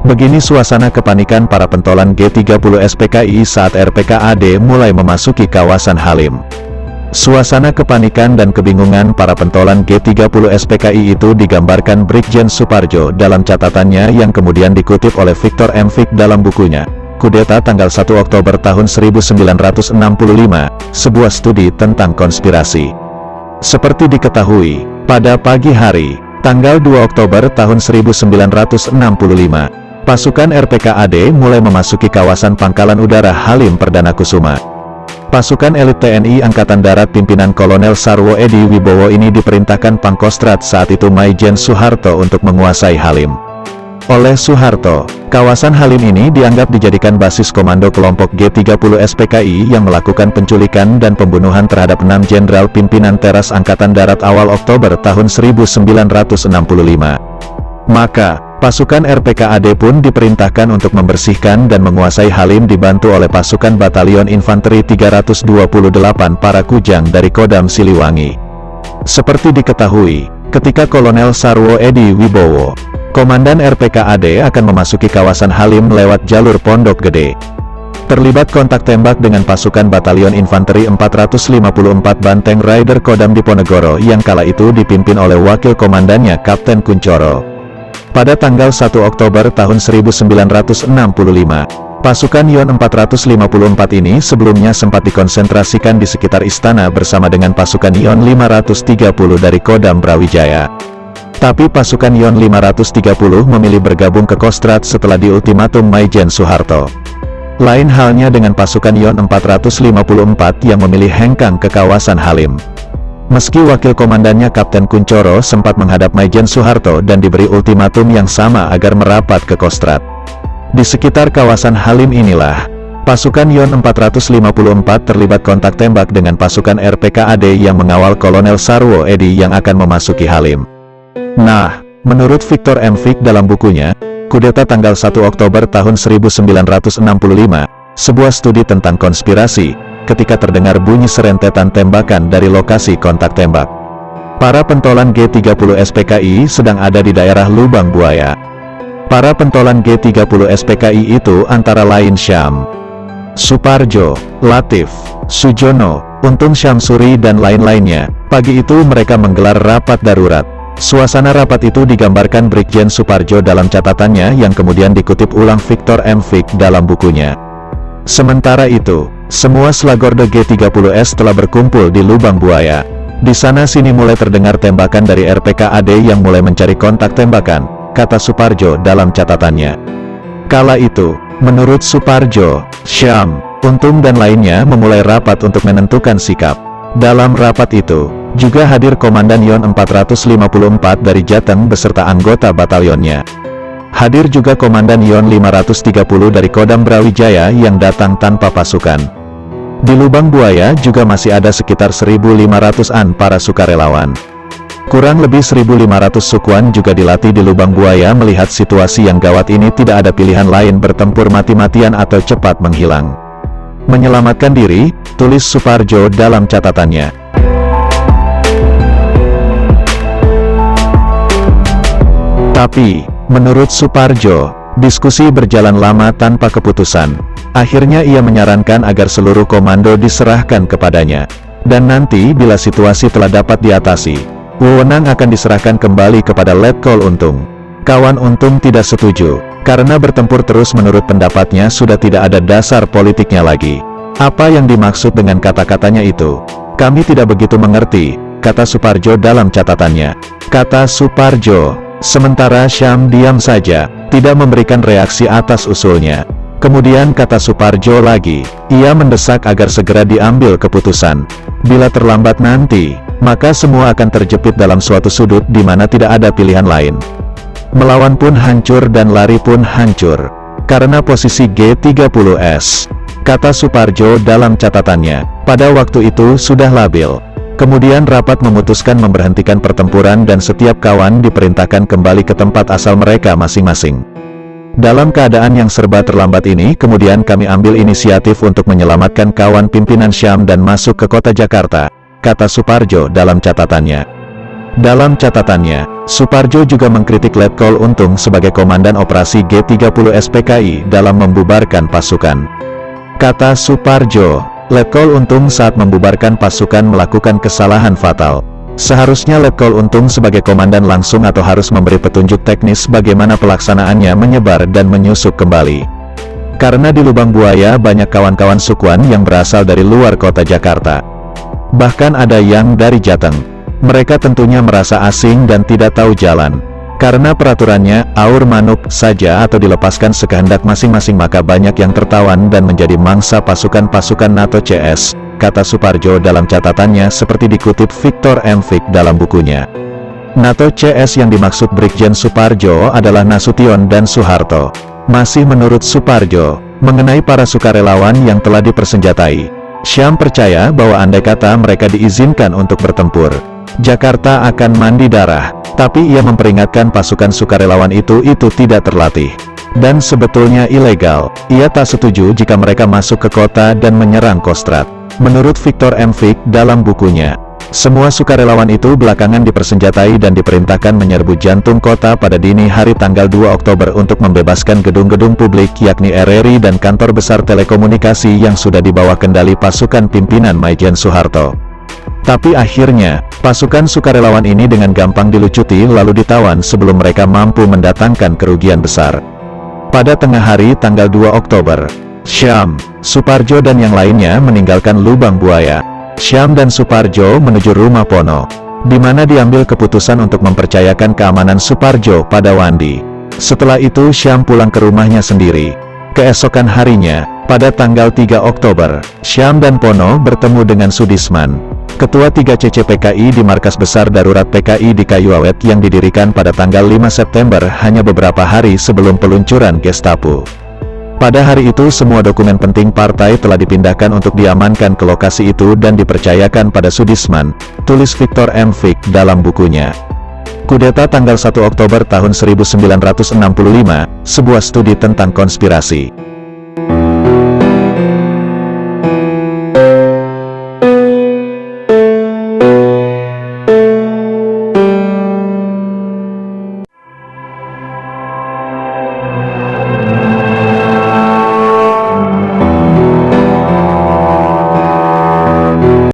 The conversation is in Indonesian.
Begini suasana kepanikan para pentolan G30 SPKI saat RPKAD mulai memasuki kawasan Halim. Suasana kepanikan dan kebingungan para pentolan G30 SPKI itu digambarkan Brigjen Suparjo dalam catatannya yang kemudian dikutip oleh Victor M. Vick dalam bukunya, Kudeta tanggal 1 Oktober tahun 1965, sebuah studi tentang konspirasi. Seperti diketahui, pada pagi hari, tanggal 2 Oktober tahun 1965, pasukan RPKAD mulai memasuki kawasan Pangkalan Udara Halim Perdana Kusuma. Pasukan elit TNI Angkatan Darat pimpinan Kolonel Sarwo Edi Wibowo ini diperintahkan Pangkostrat saat itu Maijen Soeharto untuk menguasai Halim. Oleh Soeharto, kawasan Halim ini dianggap dijadikan basis komando kelompok G30 SPKI yang melakukan penculikan dan pembunuhan terhadap 6 jenderal pimpinan teras Angkatan Darat awal Oktober tahun 1965. Maka, pasukan RPKAD pun diperintahkan untuk membersihkan dan menguasai Halim dibantu oleh pasukan Batalion Infanteri 328 para Kujang dari Kodam Siliwangi. Seperti diketahui, ketika Kolonel Sarwo Edi Wibowo, Komandan RPKAD akan memasuki kawasan Halim lewat jalur Pondok Gede. Terlibat kontak tembak dengan pasukan Batalion Infanteri 454 Banteng Rider Kodam Diponegoro yang kala itu dipimpin oleh wakil komandannya Kapten Kuncoro. Pada tanggal 1 Oktober tahun 1965, pasukan Yon 454 ini sebelumnya sempat dikonsentrasikan di sekitar istana bersama dengan pasukan Yon 530 dari Kodam Brawijaya. Tapi pasukan Yon 530 memilih bergabung ke Kostrad setelah diultimatum Maijen Soeharto. Lain halnya dengan pasukan Yon 454 yang memilih hengkang ke kawasan Halim. Meski wakil komandannya Kapten Kuncoro sempat menghadap Maijen Soeharto dan diberi ultimatum yang sama agar merapat ke Kostrad. Di sekitar kawasan Halim inilah, pasukan Yon 454 terlibat kontak tembak dengan pasukan RPKAD yang mengawal Kolonel Sarwo Edi yang akan memasuki Halim. Nah, menurut Victor M. Vick dalam bukunya, Kudeta tanggal 1 Oktober tahun 1965, sebuah studi tentang konspirasi, ketika terdengar bunyi serentetan tembakan dari lokasi kontak tembak. Para pentolan G30 SPKI sedang ada di daerah Lubang Buaya. Para pentolan G30 SPKI itu antara lain Syam, Suparjo, Latif, Sujono, Untung Syamsuri dan lain-lainnya. Pagi itu mereka menggelar rapat darurat. Suasana rapat itu digambarkan Brigjen Suparjo dalam catatannya yang kemudian dikutip ulang Victor M. Vick dalam bukunya. Sementara itu, semua Slagorde G30S telah berkumpul di Lubang Buaya. Di sana sini mulai terdengar tembakan dari RPKAD yang mulai mencari kontak tembakan, kata Suparjo dalam catatannya. Kala itu, menurut Suparjo, Syam, Untung dan lainnya memulai rapat untuk menentukan sikap. Dalam rapat itu, juga hadir Komandan Yon 454 dari Jateng beserta anggota batalionnya. Hadir juga Komandan Yon 530 dari Kodam Brawijaya yang datang tanpa pasukan. Di Lubang Buaya juga masih ada sekitar 1.500-an para sukarelawan. Kurang lebih 1.500 sukuan juga dilatih di Lubang Buaya melihat situasi yang gawat ini tidak ada pilihan lain bertempur mati-matian atau cepat menghilang. Menyelamatkan diri, tulis Suparjo dalam catatannya. Tapi, menurut Suparjo, diskusi berjalan lama tanpa keputusan. Akhirnya ia menyarankan agar seluruh komando diserahkan kepadanya. Dan nanti bila situasi telah dapat diatasi, wewenang akan diserahkan kembali kepada Letkol Untung. Kawan Untung tidak setuju, karena bertempur terus menurut pendapatnya sudah tidak ada dasar politiknya lagi. Apa yang dimaksud dengan kata-katanya itu? Kami tidak begitu mengerti, kata Suparjo dalam catatannya. Kata Suparjo. Sementara Syam diam saja, tidak memberikan reaksi atas usulnya. Kemudian kata Suparjo lagi, ia mendesak agar segera diambil keputusan. Bila terlambat nanti, maka semua akan terjepit dalam suatu sudut di mana tidak ada pilihan lain. Melawan pun hancur dan lari pun hancur. Karena posisi G30S, kata Suparjo dalam catatannya, pada waktu itu sudah labil. Kemudian rapat memutuskan memberhentikan pertempuran dan setiap kawan diperintahkan kembali ke tempat asal mereka masing-masing. Dalam keadaan yang serba terlambat ini kemudian kami ambil inisiatif untuk menyelamatkan kawan pimpinan Syam dan masuk ke kota Jakarta, kata Suparjo dalam catatannya. Dalam catatannya, Suparjo juga mengkritik Letkol Untung sebagai Komandan Operasi G30 SPKI dalam membubarkan pasukan. Kata Suparjo, Letkol Untung saat membubarkan pasukan melakukan kesalahan fatal. Seharusnya Letkol Untung sebagai komandan langsung atau harus memberi petunjuk teknis bagaimana pelaksanaannya menyebar dan menyusup kembali. Karena di Lubang Buaya banyak kawan-kawan Sukuan yang berasal dari luar kota Jakarta. Bahkan ada yang dari Jateng. Mereka tentunya merasa asing dan tidak tahu jalan. Karena peraturannya, aur manuk saja atau dilepaskan sekehendak masing-masing, maka banyak yang tertawan dan menjadi mangsa pasukan-pasukan NATO CS, kata Suparjo dalam catatannya seperti dikutip Victor M. Vick dalam bukunya. NATO CS yang dimaksud Brigjen Suparjo adalah Nasution dan Soeharto. Masih menurut Suparjo, mengenai para sukarelawan yang telah dipersenjatai, Syam percaya bahwa andai kata mereka diizinkan untuk bertempur, Jakarta akan mandi darah, tapi ia memperingatkan pasukan sukarelawan itu tidak terlatih. Dan sebetulnya ilegal, ia tak setuju jika mereka masuk ke kota dan menyerang Kostrad. Menurut Victor M. Vick dalam bukunya, semua sukarelawan itu belakangan dipersenjatai dan diperintahkan menyerbu jantung kota pada dini hari tanggal 2 Oktober untuk membebaskan gedung-gedung publik yakni RRI dan kantor besar telekomunikasi yang sudah di bawah kendali pasukan pimpinan Maijen Soeharto. Tapi akhirnya, pasukan sukarelawan ini dengan gampang dilucuti lalu ditawan sebelum mereka mampu mendatangkan kerugian besar. Pada tengah hari tanggal 2 Oktober, Syam, Suparjo dan yang lainnya meninggalkan Lubang Buaya. Syam dan Suparjo menuju rumah Pono, di mana diambil keputusan untuk mempercayakan keamanan Suparjo pada Wandi. Setelah itu Syam pulang ke rumahnya sendiri. Keesokan harinya, pada tanggal 3 Oktober, Syam dan Pono bertemu dengan Sudisman, Ketua 3CC PKI di Markas Besar Darurat PKI di Kayu Awet yang didirikan pada tanggal 5 September hanya beberapa hari sebelum peluncuran Gestapo. Pada hari itu semua dokumen penting partai telah dipindahkan untuk diamankan ke lokasi itu dan dipercayakan pada Sudisman, tulis Victor M. Vick dalam bukunya. Kudeta tanggal 1 Oktober tahun 1965, sebuah studi tentang konspirasi.